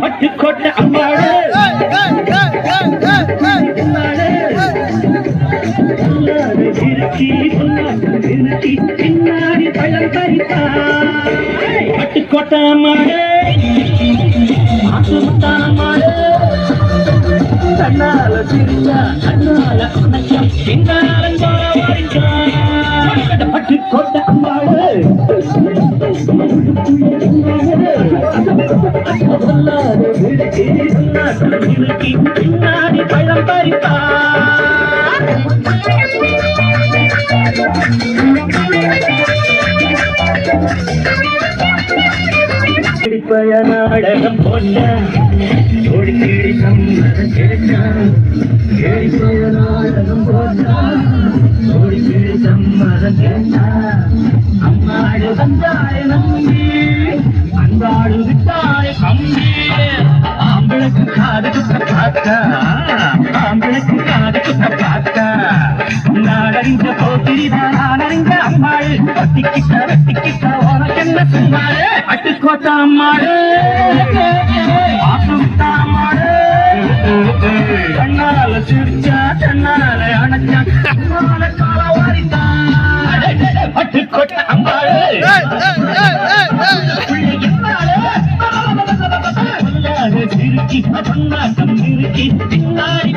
பட்டுக்கோட்டை அம்மாடு பின்னாடி பழம் பறித்தாய் பட்டுக்கோட்டை அம்மாடு ஆசுமுத்தான மாடு கண்ணால சிரிச்சா கண்ணால உனக்கம் பின்னாலும் பட்டுக்கோட்டை அம்மாடு பின்னாடி பழம் பறித்தா நாடகம் போட்ட ஓடி தேடி சம்மதம் கிடைச்சான் நாடகம் போட்டா ஓடி தேடி சம்மதம் கிடைச்சான் அம்மாடு வந்தாய நம்பி அன்பாடு விட்டாய கம்பி ஆம்பளுக்கு காது குத்த பார்த்தா ஆம்பளுக்கு காது குத்த பார்த்தா நாடறிஞ்ச போத்திரிதான் நாடறிஞ்ச அம்மாள் வெட்டிக்கிட்ட உனக்கு என்ன சொன்னாரு பட்டுக்கோட்டை அம்மாடு ஆசுமுத்தா அம்மாடு கண்ணால சிரிச்சா கண்ணால அணைச்சா கண்ணால கால வாரித்தான் பட்டுக்கோட்டை அம்மாடு சிரிக்கி பண்ணாக்கம் சிரிக்கி பின்னாடி